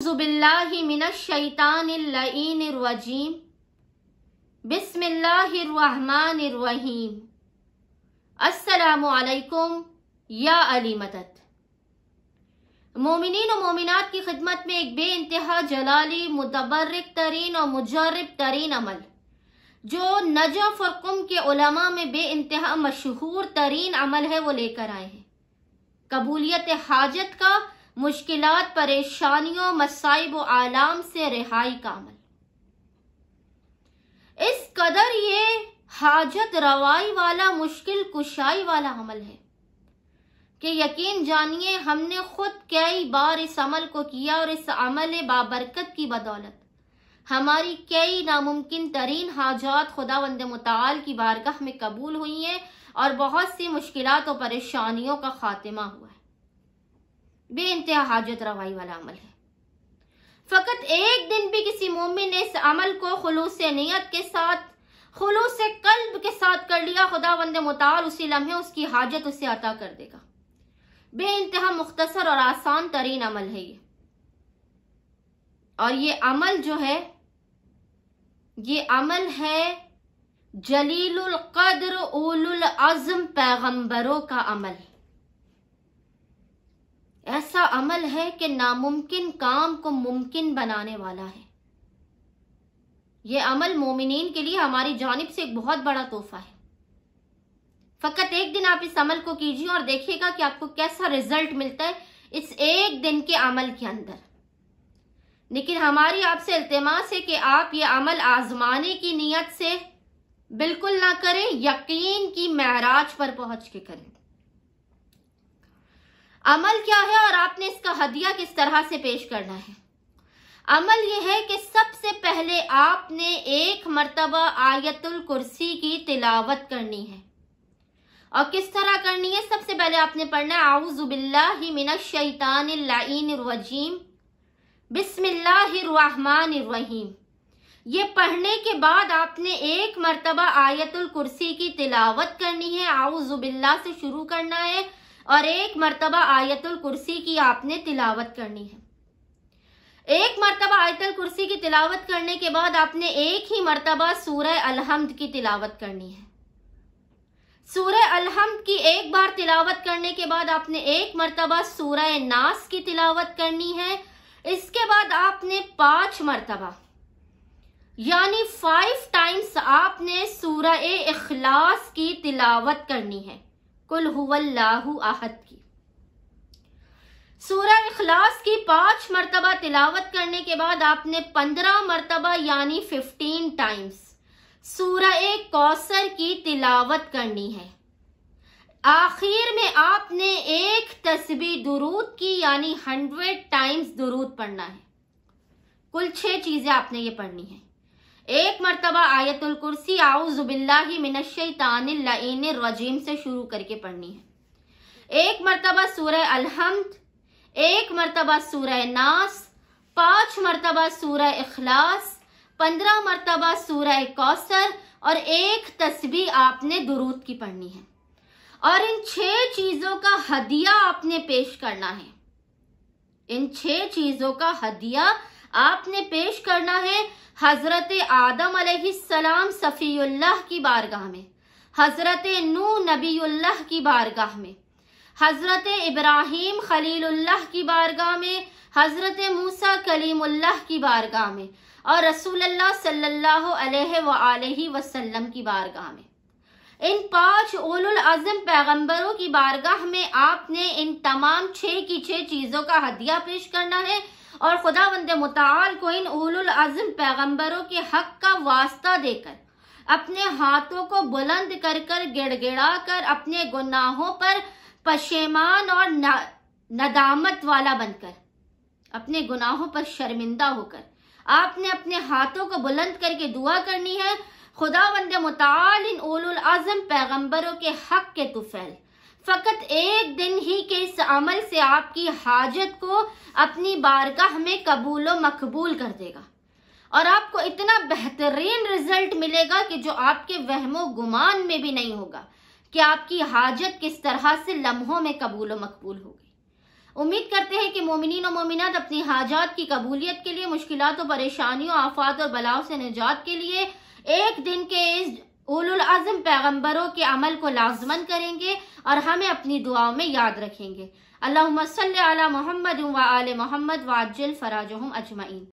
औज़ुबिल्लाहि मिनश्शैतानिर्रजीम बिस्मिल्लाहिर्रहमानिर्रहीम। अस्सलामु अलैकुम या अली मदद। मोमिनीन और मोमिनात की खिदमत में एक बेइंतहा जलाली मुतबर्रिक तरीन और मुजर्रिब तरीन अमल जो नजफ और कुम के उलमा में बेइंतहा मशहूर तरीन अमल है वो लेकर आए हैं। कबूलियत हाजत का, मुश्किलात, परेशानियों, मसाइब व आलाम से रिहाई का अमल। इस कदर ये हाजत रवाई वाला, मुश्किल कुशाई वाला अमल है कि यकीन जानिए हमने खुद कई बार इस अमल को किया और इस अमल बाबरकत की बदौलत हमारी कई नामुमकिन तरीन हाजात खुदावंद मुताल की बारगाह में कबूल हुई हैं और बहुत सी मुश्किलात और परेशानियों का खात्मा हुआ है। बेइंतहा हाजत रवाई वाला अमल है। फकत एक दिन भी किसी मोमिन ने इस अमल को खुलूस नियत के साथ, खुलूस कल्ब के साथ कर लिया, खुदावंद मुताल उसी लम्हे उसकी हाजत उसे अता कर देगा। बेइंतहा मुख्तसर और आसान तरीन अमल है ये। और ये अमल जो है, ये अमल है जलीलुल कद्र उलुल अज़्म पैगंबरों का अमल। ऐसा अमल है कि नामुमकिन काम को मुमकिन बनाने वाला है। ये अमल मोमिनीन के लिए हमारी जानिब से एक बहुत बड़ा तोहफा है। फकत एक दिन आप इस अमल को कीजिए और देखिएगा कि आपको कैसा रिजल्ट मिलता है इस एक दिन के अमल के अंदर। लेकिन हमारी आपसे इल्तिमास है कि आप ये अमल आजमाने की नीयत से बिल्कुल ना करें, यकीन की महराज पर पहुंच के करें। अमल क्या है और आपने इसका हदिया किस तरह से पेश करना है? अमल यह है कि सबसे पहले आपने एक मर्तबा आयतुल कुर्सी की तिलावत करनी है। और किस तरह करनी है? सबसे पहले आपने पढ़ना है आऊज़ु बिल्लाहि मिनश्शैतानिर्रजीम बिस्मिल्लाहिर्रहमानिर्रहीम। ये पढ़ने के बाद आपने एक मर्तबा आयतुल कुर्सी की तिलावत करनी है। आऊज़ु बिल्लाह से शुरू करना है और एक मर्तबा आयतुल कुर्सी की आपने तिलावत करनी है। एक मर्तबा आयतुल कुर्सी की तिलावत करने के बाद आपने एक ही मर्तबा सूरह अल-हम्द की तिलावत करनी है। सूरह अल-हम्द की एक बार तिलावत करने के बाद आपने एक मर्तबा सूरह नास की तिलावत करनी है। इसके बाद आपने 5 मर्तबा यानी 5 टाइम्स आपने सूरह इखलास की तिलावत करनी है, कुल हुवल्लाहु अहद की। सूरह इखलास की 5 मर्तबा तिलावत करने के बाद आपने 15 मर्तबा यानी 15 टाइम्स सूरह कौसर की तिलावत करनी है। आखिर में आपने एक तस्बीह दुरूद की यानी 100 टाइम्स दुरूद पढ़ना है। कुल 6 चीजें आपने ये पढ़नी है। एक मर्तबा आयतुल कुर्सी आऊज़ु बिल्लाहि मिनश्शैतानिर्रजीम से शुरू करके पढ़नी है। एक मर्तबा सूरह अल-हम्द, एक मर्तबा सूरह नास, 5 मर्तबा सूरह इखलास, 15 मर्तबा सूरह कौसर और एक तस्बीह आपने दुरूद की पढ़नी है। और इन 6 चीजों का हदिया आपने पेश करना है। इन 6 चीजों का हदिया आपने पेश करना है हजरत आदम अलैहिस्सलाम सफीउल्लाह की बारगाह में, हजरत नूह नबीउल्लाह की बारगाह में, हजरत इब्राहिम खलीलुल्लाह की बारगाह में, हजरत मूसा कलीमुल्लाह की बारगाह में और रसूलुल्लाह सल्लल्लाहु अलैहि वसल्लम की बारगाह में। इन 5 उलुल अज़्म पैगंबरों की बारगाह में आपने इन तमाम 6 की 6 चीजों का हदिया पेश करना है और खुदावंद मुताल को इन उलुल अज़्म पैगंबरों के हक का वास्ता देकर अपने हाथों को बुलंद कर कर गिड़गिड़ा कर अपने गुनाहों पर पशेमान और नदामत वाला बनकर, अपने गुनाहों पर शर्मिंदा होकर आपने अपने हाथों को बुलंद करके दुआ करनी है। खुदावंद मुताल इन उलुल अज़्म पैगंबरों के हक के तुफैल फकत एक दिन ही के इस अमल से आपकी हाजत को अपनी बारगाह में कबूल व मकबूल कर देगा और आपको इतना बेहतरीन रिजल्ट मिलेगा कि जो आपके वहमो गुमान में भी नहीं होगा कि आपकी हाजत किस तरह से लम्हों में कबूल व मकबूल होगी। उम्मीद करते हैं कि मोमिनीन और मोमिनात अपनी हाजात की कबूलियत के लिए, मुश्किलात और परेशानियों, आफात और बलाओं से निजात के लिए एक दिन के इस उलुल अज़्म पैगंबरों के अमल को लाज़मन करेंगे और हमें अपनी दुआओं में याद रखेंगे। अल्लाहुम्मा सल्ली अला मुहम्मद व आले मुहम्मद व अज्जिल फराजहुम अजमईन।